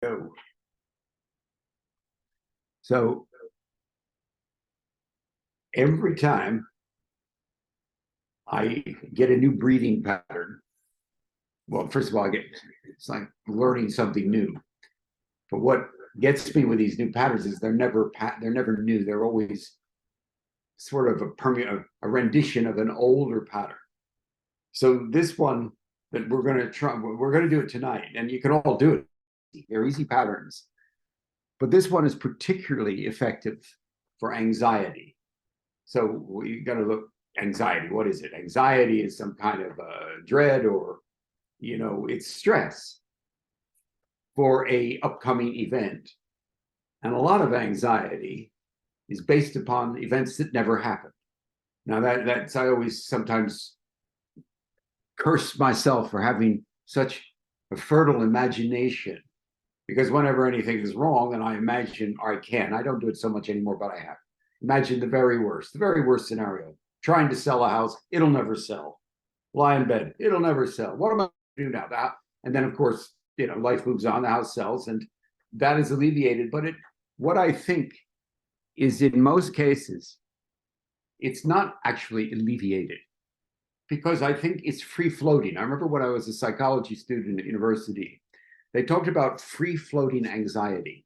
Go. So every time I get a new breathing pattern, well, first of all, it's like learning something new. But what gets me with these new patterns is they're never new. They're always sort of a rendition of an older pattern. So this one that we're going to do it tonight, and you can all do it. They're easy patterns, but this one is particularly effective for anxiety. So we got to look anxiety. What is it? Anxiety is some kind of dread, or it's stress for a upcoming event. And a lot of anxiety is based upon events that never happened. Now that's I always sometimes curse myself for having such a fertile imagination, because whenever anything is wrong, and I imagine, or I don't do it so much anymore, but I have. Imagine the very worst scenario. Trying to sell a house, it'll never sell. Lie in bed, it'll never sell. What am I going to do now? And then, of course, life moves on, the house sells, and that is alleviated. But what I think is, in most cases, it's not actually alleviated, because I think it's free floating. I remember when I was a psychology student at university, they talked about free floating anxiety.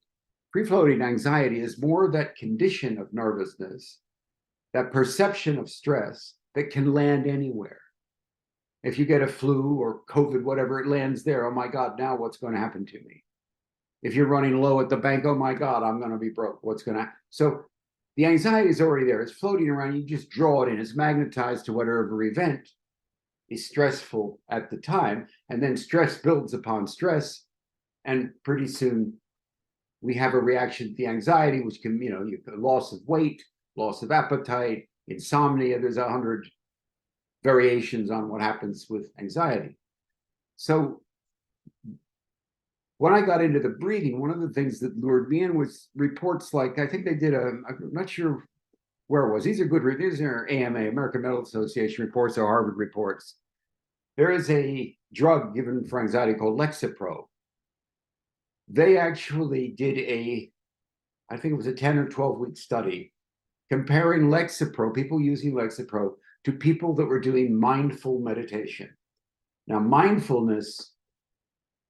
Free floating anxiety is more that condition of nervousness, that perception of stress that can land anywhere. If you get a flu or COVID, whatever, it lands there. Oh my God, now what's going to happen to me? If you're running low at the bank, oh my God, I'm going to be broke. What's going to happen? So the anxiety is already there. It's floating around. You just draw it in. It's magnetized to whatever event is stressful at the time. And then stress builds upon stress. And pretty soon we have a reaction to the anxiety, which can, loss of weight, loss of appetite, insomnia. There's 100 variations on what happens with anxiety. So when I got into the breathing, one of the things that lured me in was reports like, I think they did I'm not sure where it was. These are AMA, American Medical Association reports, or Harvard reports. There is a drug given for anxiety called Lexapro. They actually did I think it was a 10 or 12-week study comparing Lexapro, people using Lexapro, to people that were doing mindful meditation. Now, mindfulness,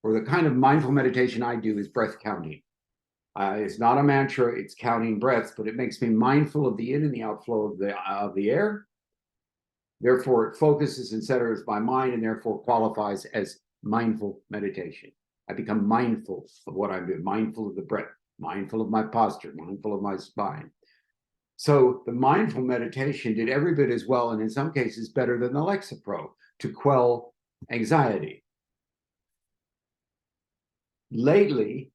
or the kind of mindful meditation I do, is breath counting. It's not a mantra, it's counting breaths, but it makes me mindful of the in and the outflow of the air. Therefore, it focuses and centers my mind, and therefore qualifies as mindful meditation. I become mindful of what I'm doing, mindful of the breath, mindful of my posture, mindful of my spine. So the mindful meditation did every bit as well, and in some cases better than the Lexapro, to quell anxiety. Lately,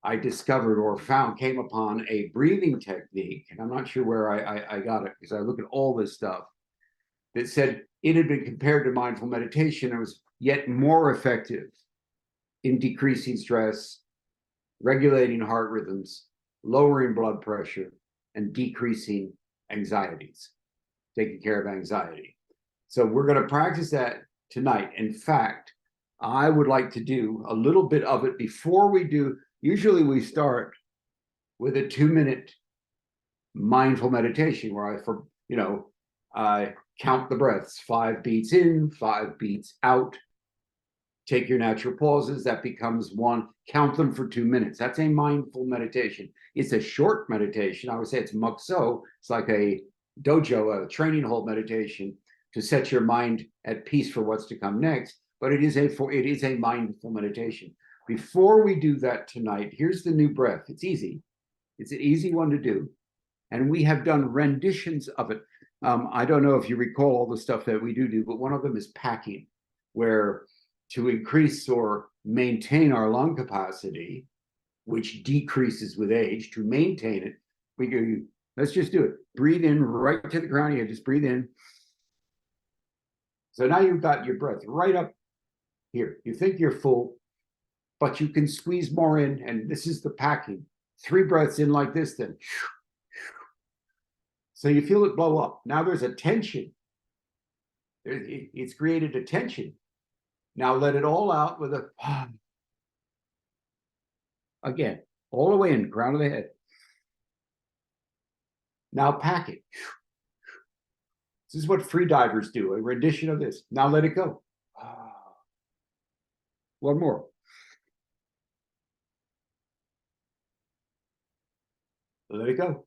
I discovered or came upon a breathing technique, and I'm not sure where I got it, because I look at all this stuff, that said it had been compared to mindful meditation. It was yet more effective in decreasing stress, regulating heart rhythms, lowering blood pressure, and decreasing anxieties, taking care of anxiety. So we're going to practice that tonight. In fact, I would like to do a little bit of it before we do. Usually we start with a 2-minute mindful meditation where I count the breaths, 5 beats in, 5 beats out. Take your natural pauses. That becomes 1. Count them for 2 minutes. That's a mindful meditation. It's a short meditation. I would say it's mukso. It's like a dojo, a training hold meditation to set your mind at peace for what's to come next. But it is a mindful meditation. Before we do that tonight, here's the new breath. It's easy. It's an easy one to do. And we have done renditions of it. I don't know if you recall all the stuff that we do, but one of them is packing, where to increase or maintain our lung capacity, which decreases with age, to maintain it, let's just do it. Breathe in right to the ground here, just breathe in. So now you've got your breath right up here. You think you're full, but you can squeeze more in, and this is the packing. 3 breaths in like this, then. So you feel it blow up. Now there's a tension. It's created a tension. Now let it all out with a Again, all the way in, crown of the head. Now pack it. This is what free divers do, a rendition of this. Now let it go. One more. Let it go.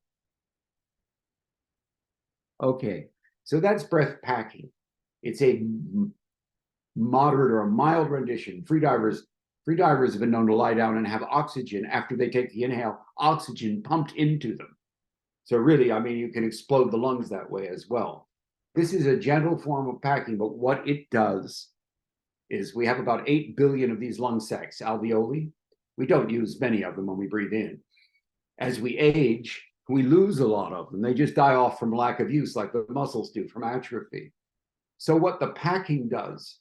Okay, so that's breath packing. It's a moderate or a mild rendition. Free divers have been known to lie down and have oxygen after they take the inhale, oxygen pumped into them. So really, I mean, you can explode the lungs that way as well. This is a gentle form of packing, but what it does is we have about 8 billion of these lung sacs, alveoli. We don't use many of them when we breathe in. As we age, we lose a lot of them. They just die off from lack of use, like the muscles do from atrophy. So what the packing does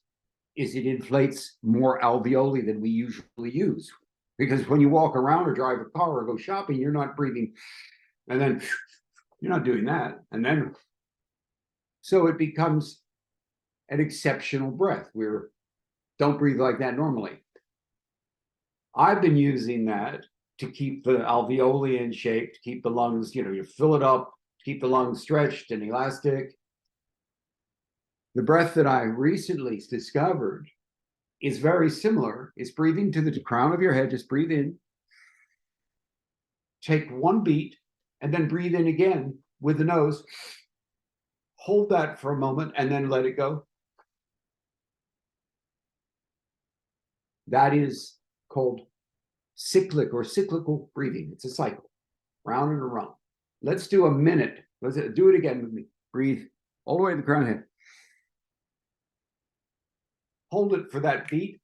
is it inflates more alveoli than we usually use. Because when you walk around or drive a car or go shopping, you're not breathing, and then you're not doing that. And then, so it becomes an exceptional breath. We don't breathe like that normally. I've been using that to keep the alveoli in shape, to keep the lungs, you fill it up, keep the lungs stretched and elastic. The breath that I recently discovered is very similar. It's breathing to the crown of your head. Just breathe in, take one beat, and then breathe in again with the nose. Hold that for a moment and then let it go. That is called cyclic or cyclical breathing. It's a cycle, round and around. Let's do a minute. Let's do it again with me. Breathe all the way to the crown of the head. Hold it for that beat.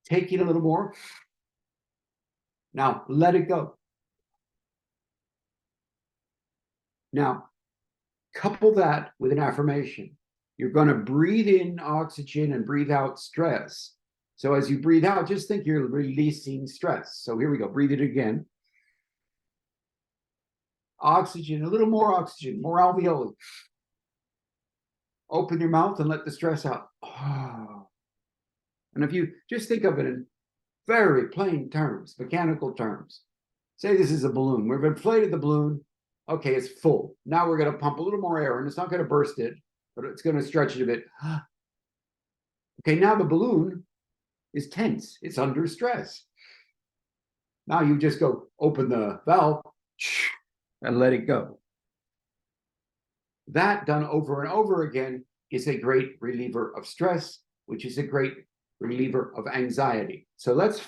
Take it a little more. Now let it go. Now, couple that with an affirmation. You're going to breathe in oxygen and breathe out stress. So as you breathe out, just think you're releasing stress. So here we go. Breathe it again. Oxygen, a little more oxygen, more alveoli. Open your mouth and let the stress out. Oh. And if you just think of it in very plain terms, mechanical terms, say this is a balloon. We've inflated the balloon. Okay, it's full. Now we're going to pump a little more air, and it's not going to burst it, but it's going to stretch it a bit. Okay, now the balloon is tense. It's under stress. Now you just go open the valve and let it go. That done over and over again is a great reliever of stress, which is a great reliever of anxiety. So let's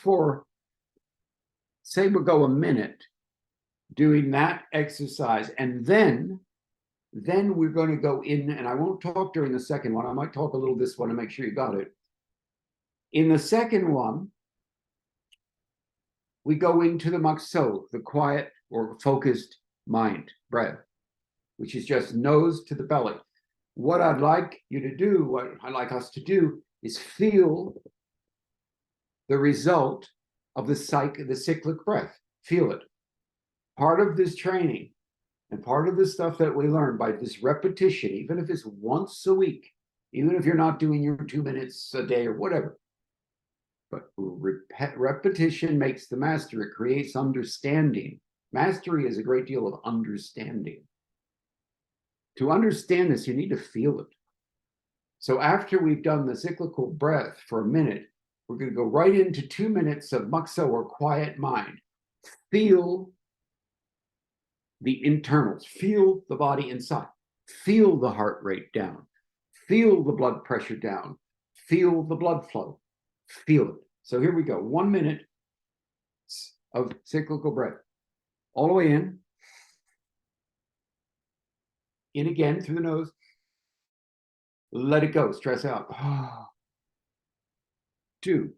say we'll go a minute doing that exercise, and then we're going to go in, and I won't talk during the second one. I might talk a little this one to make sure you got it. In the second one, we go into the makso, the quiet or focused mind breath, which is just nose to the belly. What I'd like you to do, what I'd like us to do, is feel the result of the cyclic breath. Feel it. Part of this training and part of the stuff that we learn by this repetition, even if it's once a week, even if you're not doing your 2 minutes a day or whatever, but repetition makes the master. It creates understanding. Mastery is a great deal of understanding. To understand this, you need to feel it. So after we've done the cyclical breath for a minute, we're going to go right into 2 minutes of makso or quiet mind. Feel the internals, feel the body inside, feel the heart rate down, feel the blood pressure down, feel the blood flow, feel it. So here we go, 1 minute of cyclical breath. All the way in again through the nose, let it go, stress out. 2,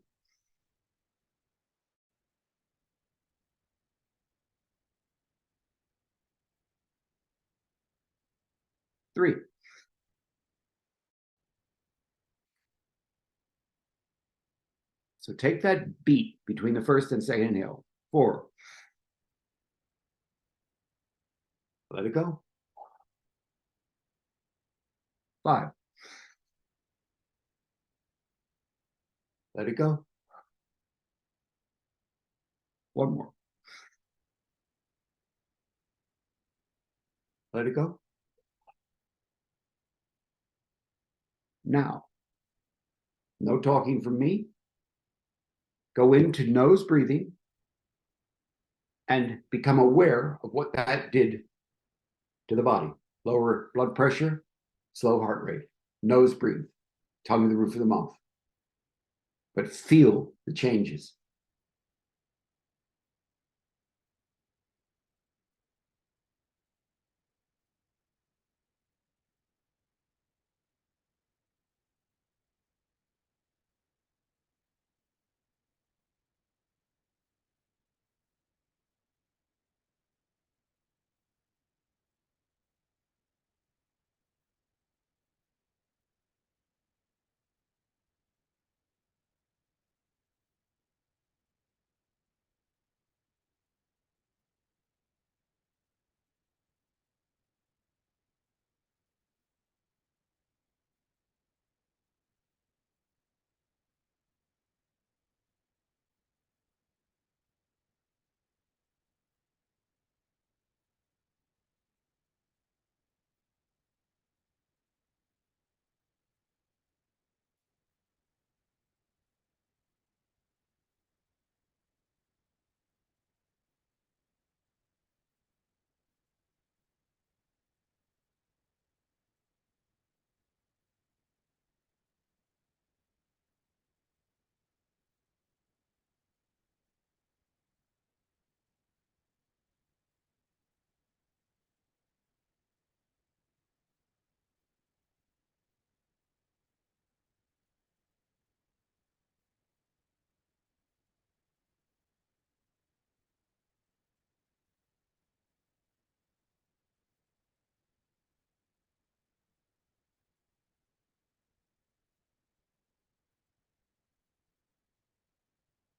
3, 'So take that beat between the first and second inhale. 4, let it go. 5, let it go. One more. Let it go. Now, no talking from me. Go into nose breathing and become aware of what that did to the body. Lower blood pressure, slow heart rate, nose breathe, tongue to the roof of the mouth. But feel the changes.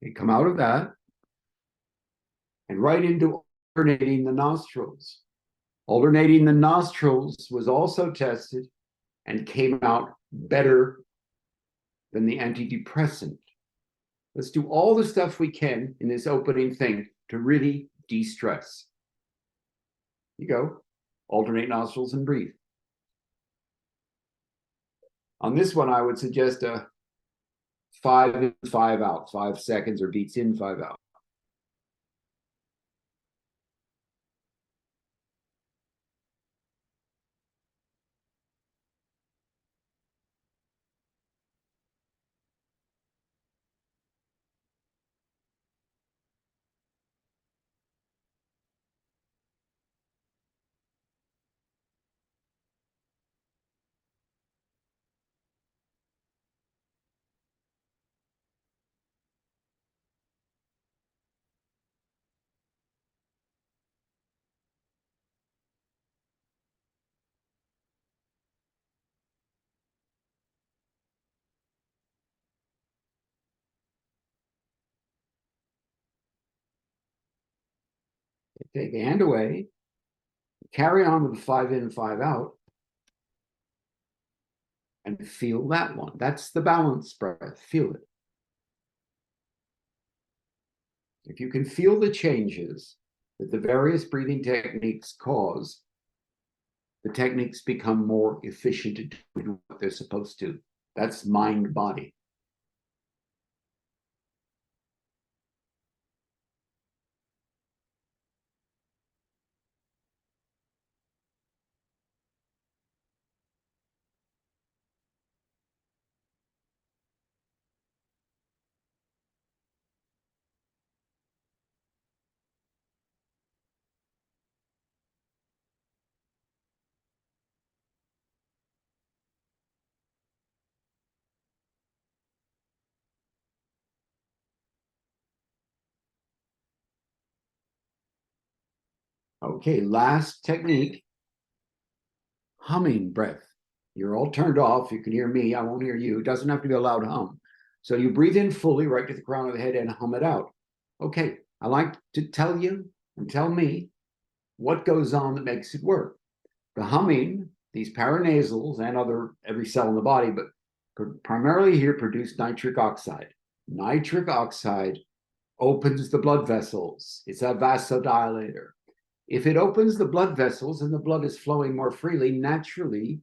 You come out of that and right into alternating the nostrils. Alternating the nostrils was also tested and came out better than the antidepressant. Let's do all the stuff we can in this opening thing to really de-stress. You go, alternate nostrils and breathe. On this one, I would suggest a 5 in, 5 out, 5 seconds or beats in, 5 out. Take a hand away, carry on with the 5 in, 5 out, and feel that one. That's the balanced breath. Feel it. If you can feel the changes that the various breathing techniques cause, the techniques become more efficient to do what they're supposed to. That's mind-body. Okay, last technique, humming breath. You're all turned off. You can hear me. I won't hear you. It doesn't have to be a loud hum. So you breathe in fully right to the crown of the head and hum it out. Okay, I like to tell you and tell me what goes on that makes it work. The humming, these paranasals and every cell in the body, but primarily here produce nitric oxide. Nitric oxide opens the blood vessels. It's a vasodilator. If it opens the blood vessels and the blood is flowing more freely, naturally,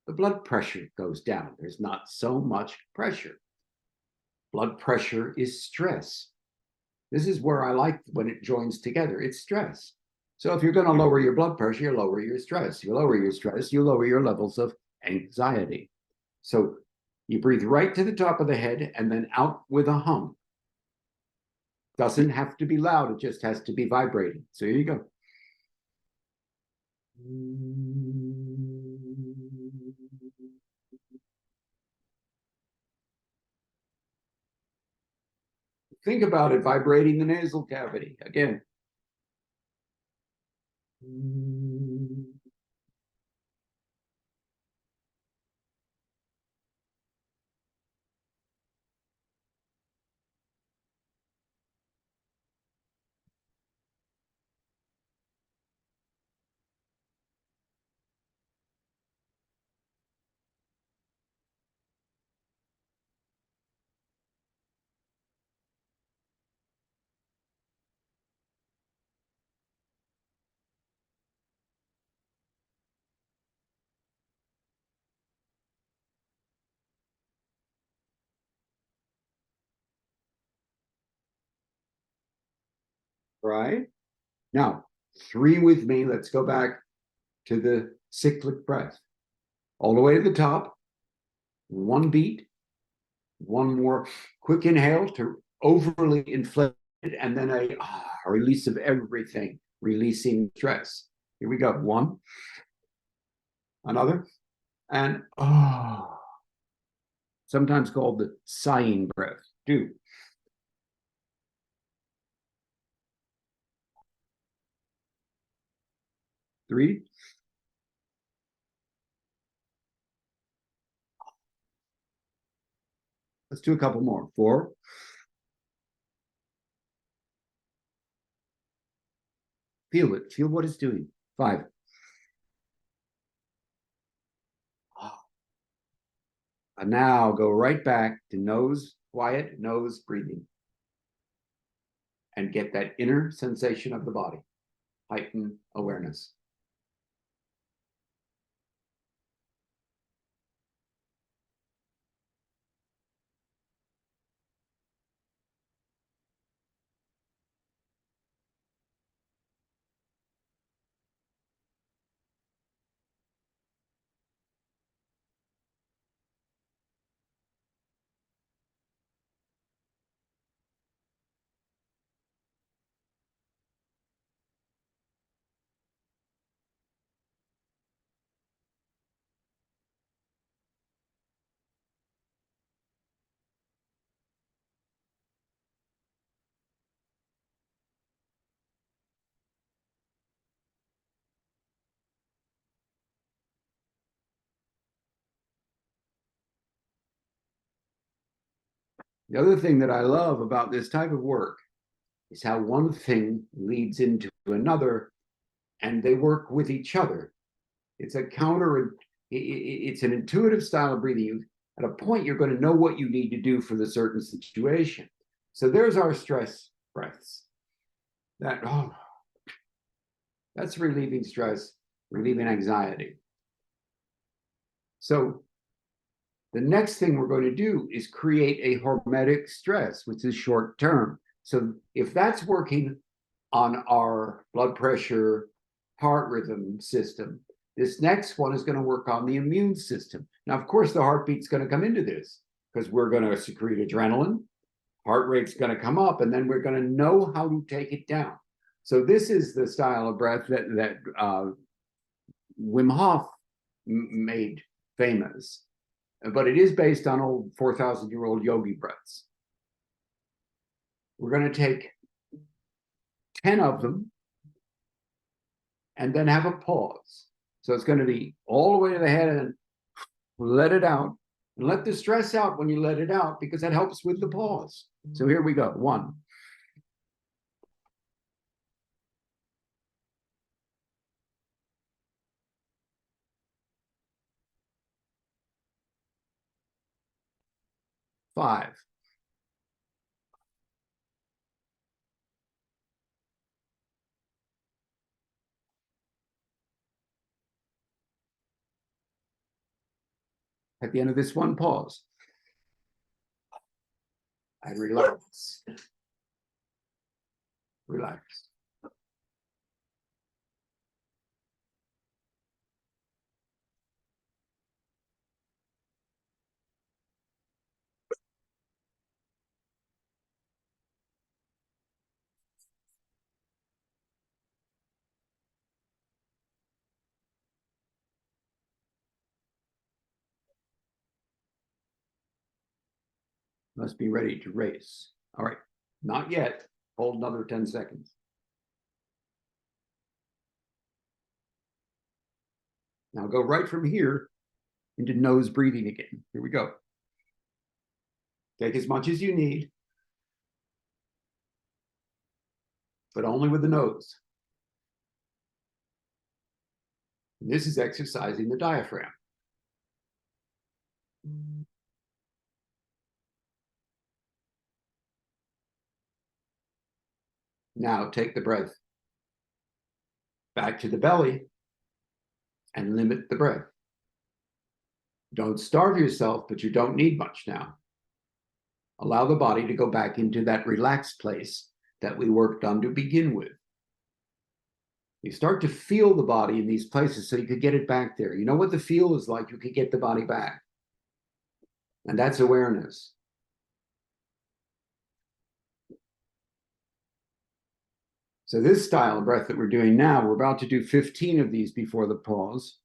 the blood pressure goes down. There's not so much pressure. Blood pressure is stress. This is where I like when it joins together. It's stress. So if you're going to lower your blood pressure, you lower your stress. You lower your stress, you lower your levels of anxiety. So you breathe right to the top of the head and then out with a hum. Doesn't have to be loud, it just has to be vibrating. So here you go. Think about it, vibrating the nasal cavity. Again. Right? Now, three with me. Let's go back to the cyclic breath. All the way to the top, one beat, one more quick inhale to overly inflate it, and then a release of everything, releasing stress. Here we go. One, another, and sometimes called the sighing breath. Two. Three. Let's do a couple more. Four. Feel it. Feel what it's doing. Five. And now go right back to nose, quiet nose breathing. And get that inner sensation of the body. Heighten awareness. The other thing that I love about this type of work is how one thing leads into another and they work with each other. It's it's an intuitive style of breathing. At a point, you're going to know what you need to do for the certain situation. So there's our stress breaths. That's relieving stress, relieving anxiety. So the next thing we're going to do is create a hormetic stress, which is short term. So if that's working on our blood pressure, heart rhythm system, this next one is going to work on the immune system. Now, of course, the heartbeat's going to come into this because we're going to secrete adrenaline, heart rate's going to come up, and then we're going to know how to take it down. So this is the style of breath that Wim Hof made famous, but it is based on old 4,000-year-old yogi breaths. We're going to take 10 of them and then have a pause. So it's going to be all the way to the head and let it out. And let the stress out when you let it out because that helps with the pause. So here we go. 1. 5. At the end of this one, pause. And relax. Relax. Must be ready to race. All right, not yet. Hold another 10 seconds. Now go right from here into nose breathing again. Here we go. Take as much as you need, but only with the nose. And this is exercising the diaphragm. Now take the breath back to the belly and limit the breath. Don't starve yourself, but you don't need much now. Allow the body to go back into that relaxed place that we worked on to begin with. You start to feel the body in these places so you could get it back there. You know what the feel is like, you could get the body back. And that's awareness. So this style of breath that we're doing now, we're about to do 15 of these before the pause.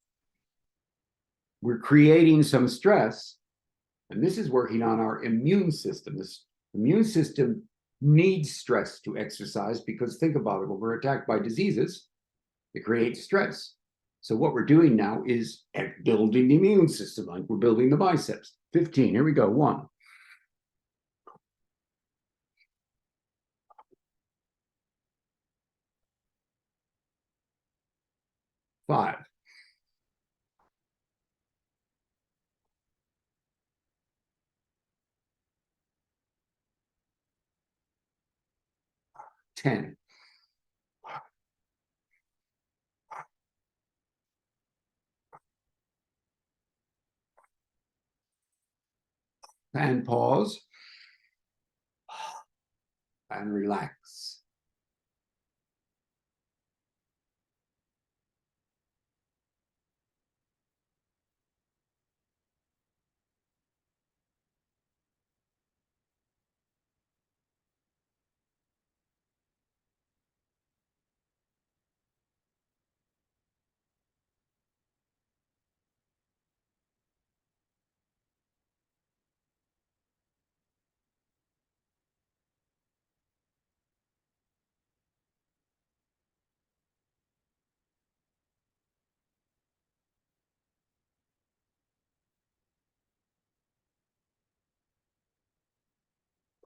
We're creating some stress, and this is working on our immune system. This immune system needs stress to exercise because think about it, when we're attacked by diseases, it creates stress. So what we're doing now is building the immune system, like we're building the biceps. 15, here we go, 1. 5. 10. And pause. And relax.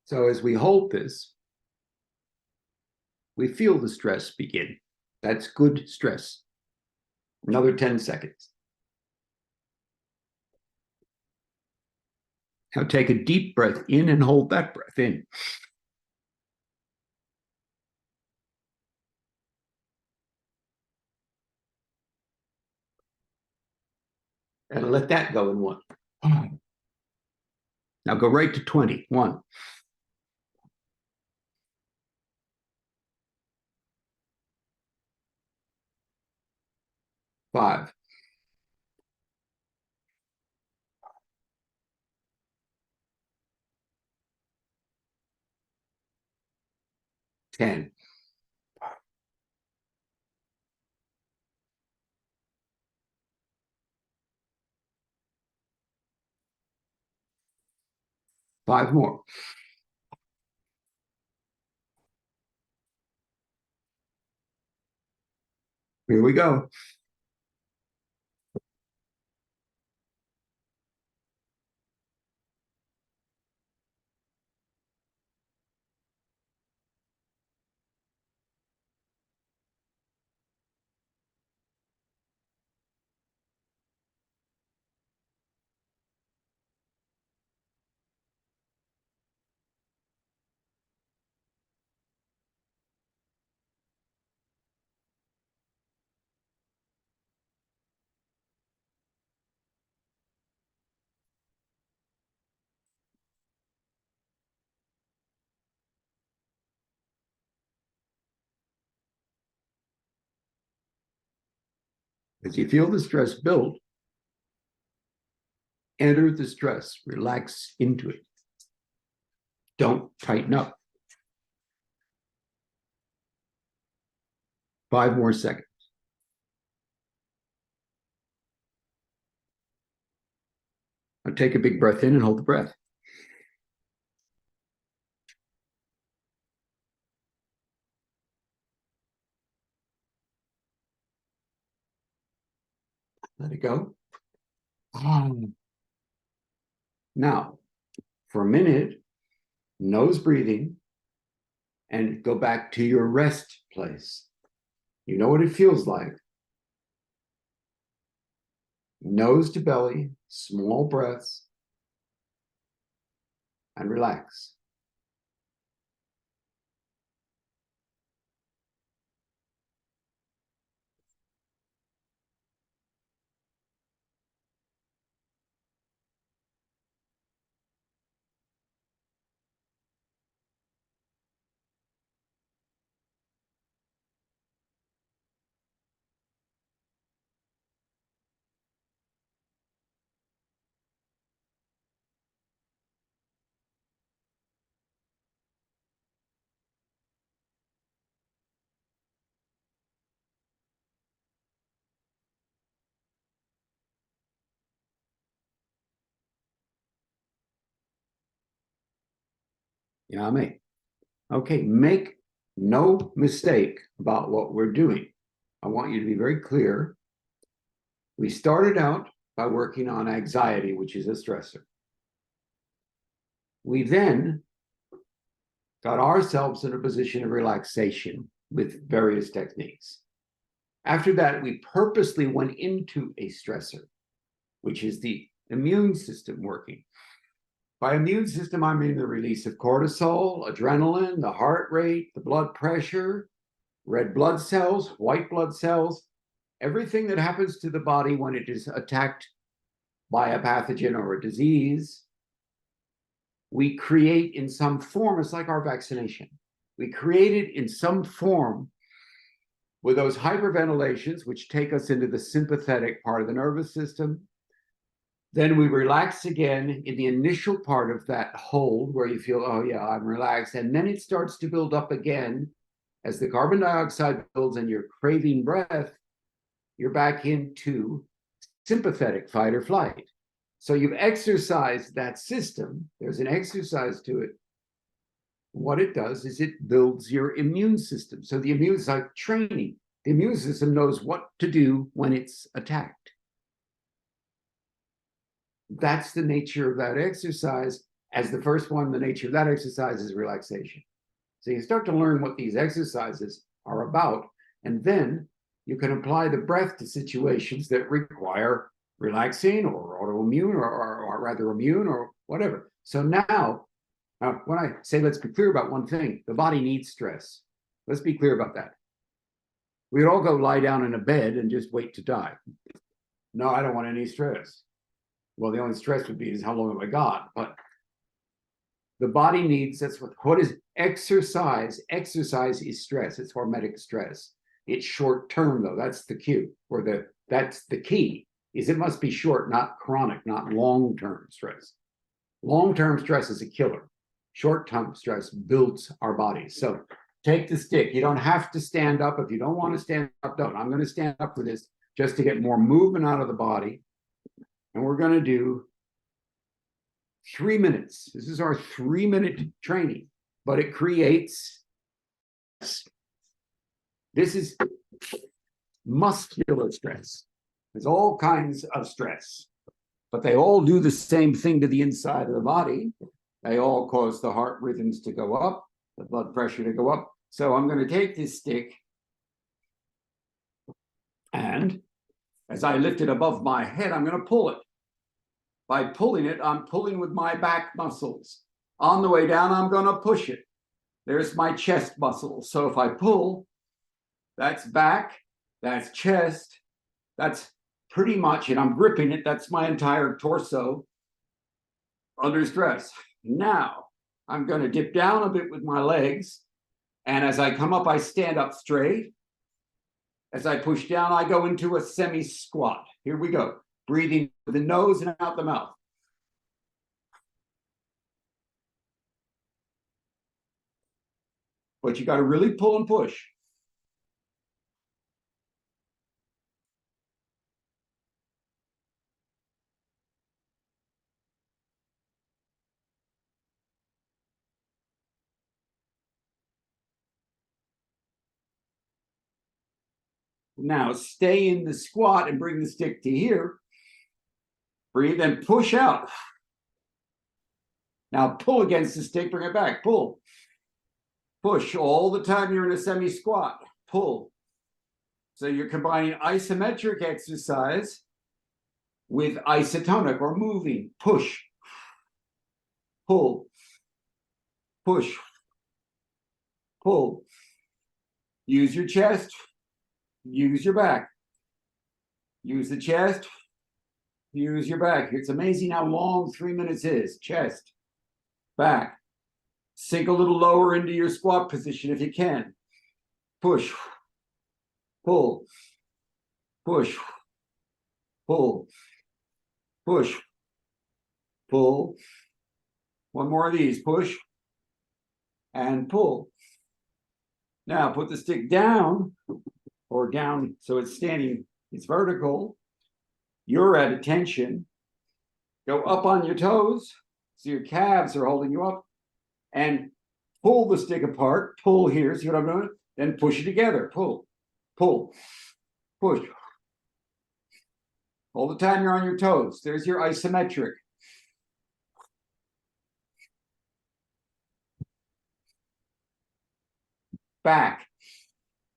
So as we hold this, we feel the stress begin. That's good stress. Another 10 seconds. Now take a deep breath in and hold that breath in. And let that go in 1. Now go right to 20. 1. 5. 10. 5 more. Here we go. As you feel the stress build, enter the stress, relax into it. Don't tighten up. 5 more seconds. Now take a big breath in and hold the breath. Let it go. Now, for a minute, nose breathing, and go back to your rest place. You know what it feels like. Nose to belly, small breaths, and relax. Yummy. Okay, make no mistake about what we're doing. I want you to be very clear. We started out by working on anxiety, which is a stressor. We then got ourselves in a position of relaxation with various techniques. After that, we purposely went into a stressor, which is the immune system working. By immune system, I mean the release of cortisol, adrenaline, the heart rate, the blood pressure, red blood cells, white blood cells, everything that happens to the body when it is attacked by a pathogen or a disease, we create in some form. It's like our vaccination. We create it in some form with those hyperventilations, which take us into the sympathetic part of the nervous system. Then we relax again in the initial part of that hold where you feel, oh yeah, I'm relaxed. And then it starts to build up again. As the carbon dioxide builds and you're craving breath, you're back into sympathetic fight or flight. So you've exercised that system. There's an exercise to it. What it does is it builds your immune system. So the immune is like training. The immune system knows what to do when it's attacked. That's the nature of that exercise. As the first one, the nature of that exercise is relaxation. So you start to learn what these exercises are about, and then you can apply the breath to situations that require relaxing or autoimmune or rather immune or whatever. So now, when I say let's be clear about one thing, the body needs stress. Let's be clear about that. We'd all go lie down in a bed and just wait to die. No, I don't want any stress. Well, the only stress would be is how long have I got? But the body needs, that's what is exercise? Exercise is stress. It's hormetic stress. It's short term though. That's the cue, or that's the key, is it must be short, not chronic, not long-term stress. Long-term stress is a killer. Short-term stress builds our bodies. So take the stick. You don't have to stand up. If you don't want to stand up, don't. I'm going to stand up for this just to get more movement out of the body. And we're going to do 3 minutes. This is our 3-minute training, but it creates. This is muscular stress. There's all kinds of stress, but they all do the same thing to the inside of the body. They all cause the heart rhythms to go up, the blood pressure to go up. So I'm going to take this stick, and as I lift it above my head, I'm going to pull it. By pulling it, I'm pulling with my back muscles. On the way down, I'm going to push it. There's my chest muscles. So if I pull, that's back, that's chest, that's pretty much, and I'm gripping it, that's my entire torso under stress. Now, I'm going to dip down a bit with my legs, and as I come up, I stand up straight. As I push down, I go into a semi-squat. Here we go. Breathing with the nose and out the mouth. But you got to really pull and push. Now stay in the squat and bring the stick to here. Breathe and push out. Now pull against the stick, bring it back. Pull. Push all the time you're in a semi-squat. Pull. So you're combining isometric exercise with isotonic or moving. Push. Pull. Push. Pull. Use your chest. Use your back. Use the chest. Use your back. It's amazing how long 3 minutes is. Chest, back. Sink a little lower into your squat position if you can. Push, pull, push, pull, push, pull. One more of these. Push and pull. Now put the stick down or down so it's standing, it's vertical. You're at attention. Go up on your toes so your calves are holding you up and pull the stick apart. Pull here, see what I'm doing? Then push it together. Pull, pull, push. All the time you're on your toes. There's your isometric. Back,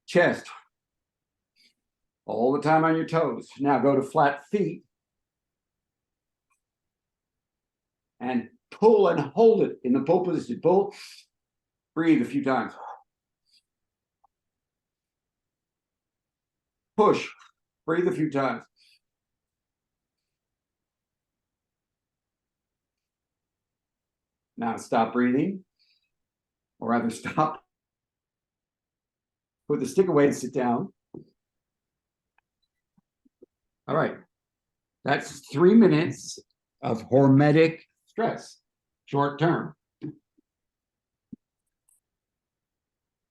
chest. All the time on your toes. Now go to flat feet and pull and hold it in the pull position. Pull, breathe a few times. Push, breathe a few times. Now stop breathing, or rather stop. Put the stick away and sit down. All right, that's 3 minutes of hormetic stress, short term.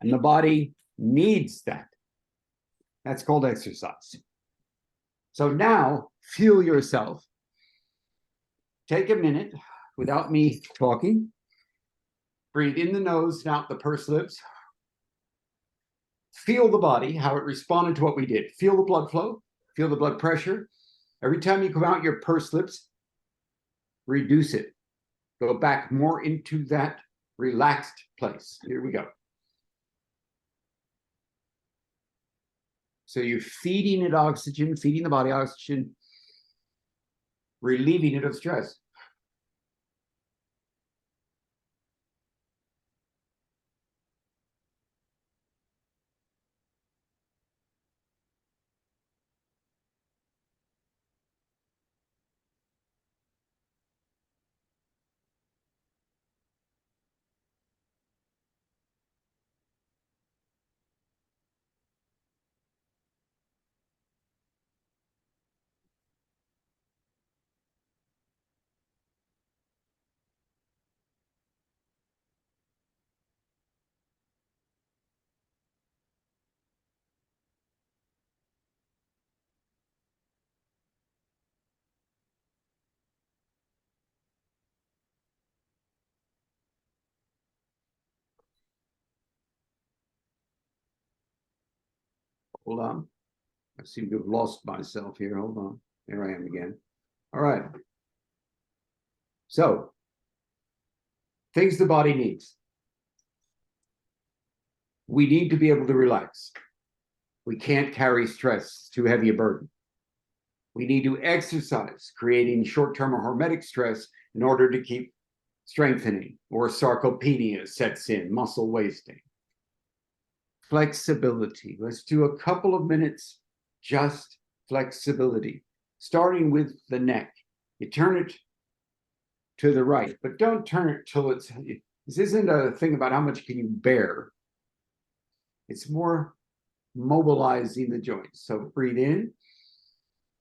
And the body needs that. That's called exercise. So now, feel yourself. Take a minute without me talking. Breathe in the nose and out the pursed lips. Feel the body, how it responded to what we did. Feel the blood flow. Feel the blood pressure. Every time you come out your pursed lips, reduce it. Go back more into that relaxed place. Here we go. So you're feeding it oxygen, feeding the body oxygen, relieving it of stress. Hold on. I seem to have lost myself here. Hold on. There I am again. All right. So, things the body needs. We need to be able to relax. We can't carry stress, too heavy a burden. We need to exercise, creating short-term or hormetic stress in order to keep strengthening, or sarcopenia sets in, muscle wasting. Flexibility. Let's do a couple of minutes, just flexibility, starting with the neck. You turn it to the right, but don't turn it till it's, this isn't a thing about how much can you bear. It's more mobilizing the joints. So breathe in.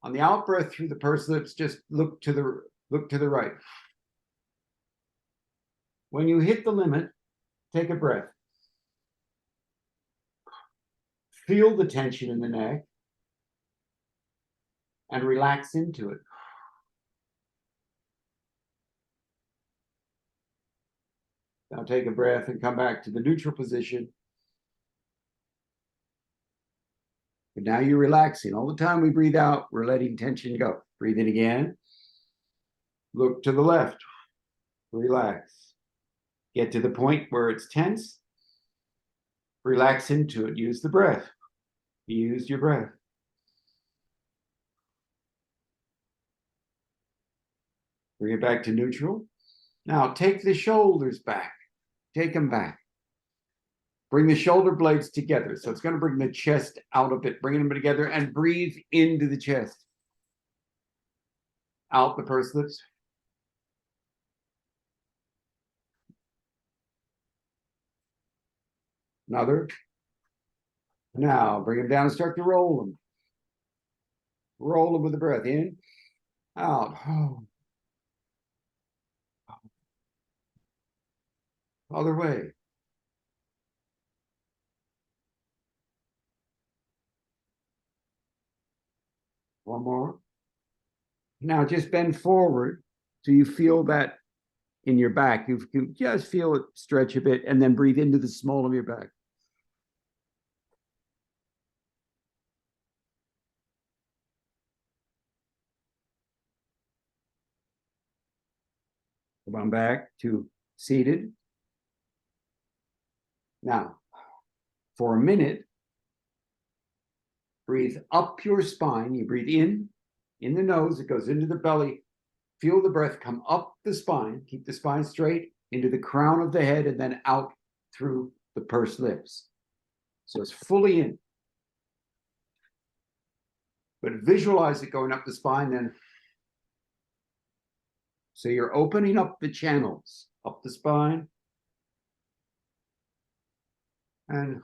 On the out breath through the pursed lips, just look to the right. When you hit the limit, take a breath. Feel the tension in the neck and relax into it. Now take a breath and come back to the neutral position. But now you're relaxing. All the time we breathe out, we're letting tension go. Breathe in again. Look to the left. Relax. Get to the point where it's tense. Relax into it. Use the breath. Use your breath. Bring it back to neutral. Now take the shoulders back. Take them back. Bring the shoulder blades together. So it's going to bring the chest out a bit. Bring them together and breathe into the chest. Out the pursed lips. Another. Now bring them down and start to roll them. Roll them with the breath. In, out. Other way. One more. Now just bend forward so you feel that in your back. You just feel it stretch a bit and then breathe into the small of your back. Come on back to seated. Now, for a minute, breathe up your spine. You breathe in the nose. It goes into the belly. Feel the breath come up the spine. Keep the spine straight into the crown of the head and then out through the pursed lips. So it's fully in. But visualize it going up the spine then. So you're opening up the channels up the spine. And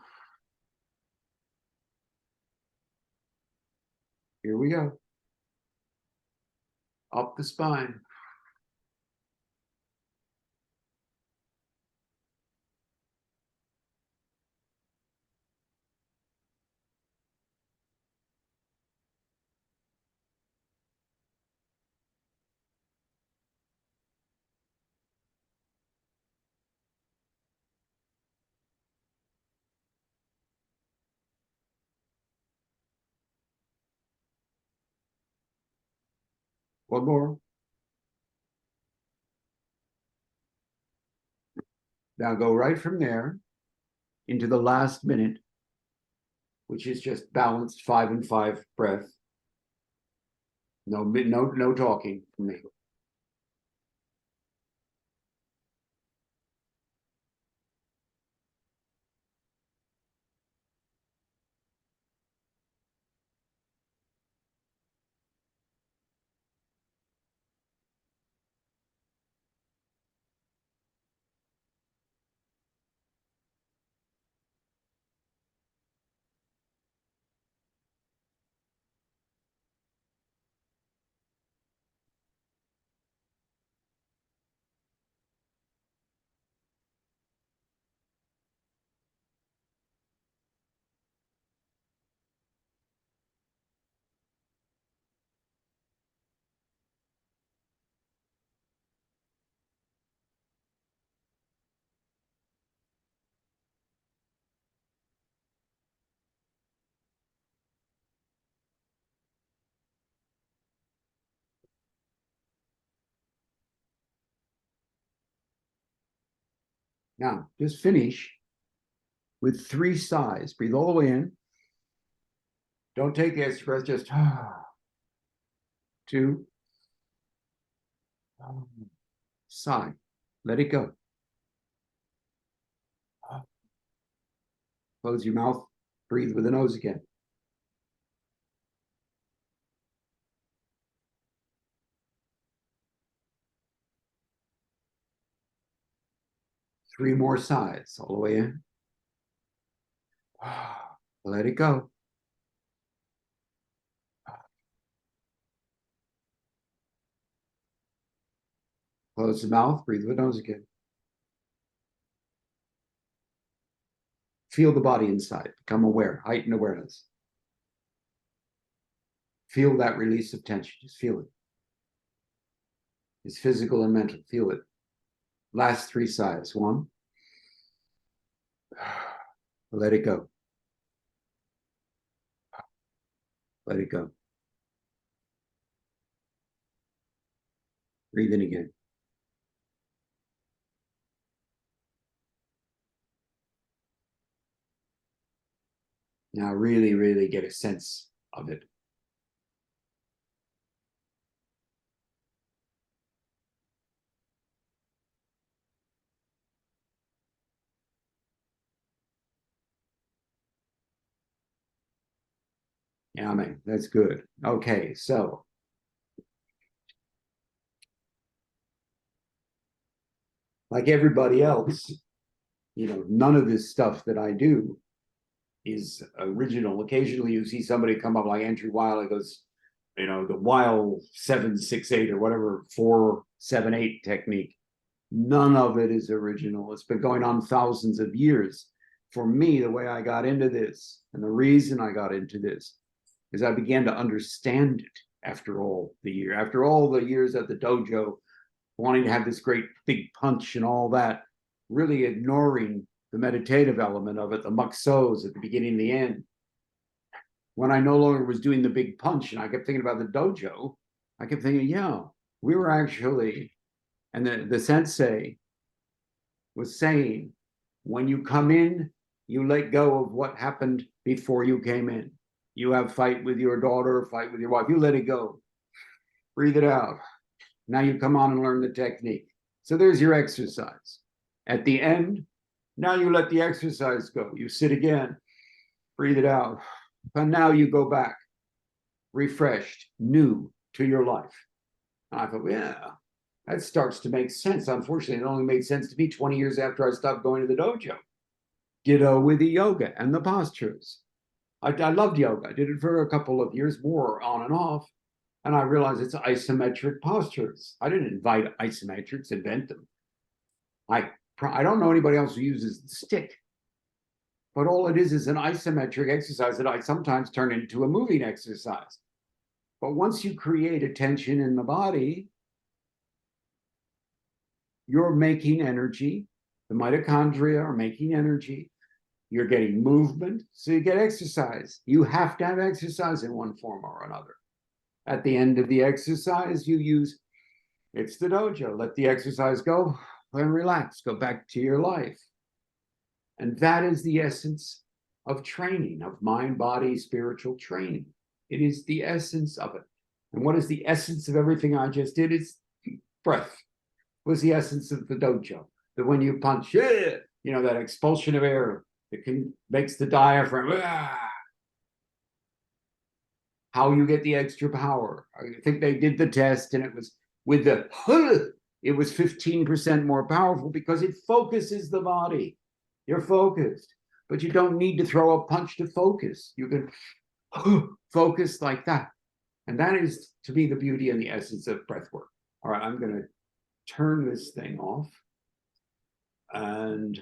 here we go. Up the spine. One more. Now go right from there into the last minute, which is just balanced 5 and 5 breath. No talking from me. Now, just finish with 3 sighs. Breathe all the way in. Don't take the extra breath, just 2, sigh. Let it go. Close your mouth. Breathe with the nose again. 3 more sighs all the way in. Let it go. Close the mouth, breathe with the nose again. Feel the body inside, become aware, heighten awareness. Feel that release of tension, just feel it. It's physical and mental, feel it. Last 3 sighs. 1. Let it go. Let it go. Breathe in again. Now really, really get a sense of it. Yeah, man, that's good. Okay, so like everybody else, none of this stuff that I do is original. Occasionally you see somebody come up like Andrew Weil, and goes, the Weil 768 or whatever 478 technique. None of it is original. It's been going on thousands of years. For me, the way I got into this, and the reason I got into this, is I began to understand it after all the years at the dojo, wanting to have this great big punch and all that, really ignoring the meditative element of it, the muksos at the beginning and the end. When I no longer was doing the big punch and I kept thinking about the dojo, I kept thinking, yeah, we were actually, and the sensei was saying, when you come in, you let go of what happened before you came in. You have fight with your daughter, fight with your wife, you let it go. Breathe it out. Now you come on and learn the technique. So there's your exercise. At the end, now you let the exercise go. You sit again, breathe it out. And now you go back, refreshed, new to your life. And I thought, yeah, that starts to make sense. Unfortunately, it only made sense to me 20 years after I stopped going to the dojo. Ditto with the yoga and the postures. I loved yoga. I did it for a couple of years, more on and off. And I realized it's isometric postures. I didn't invite isometrics, invent them. I don't know anybody else who uses the stick. But all it is an isometric exercise that I sometimes turn into a moving exercise. But once you create a tension in the body, you're making energy. The mitochondria are making energy. You're getting movement, so you get exercise. You have to have exercise in one form or another. At the end of the exercise, you use, it's the dojo. Let the exercise go and relax. Go back to your life. And that is the essence of training, of mind, body, spiritual training. It is the essence of it. And what is the essence of everything I just did? It's breath. Was the essence of the dojo. That when you punch, that expulsion of air that makes the diaphragm, how you get the extra power. I think they did the test and it was with it was 15% more powerful because it focuses the body. You're focused, but you don't need to throw a punch to focus. You can focus like that. And that is, to me, the beauty and the essence of breath work. All right, I'm going to turn this thing off. And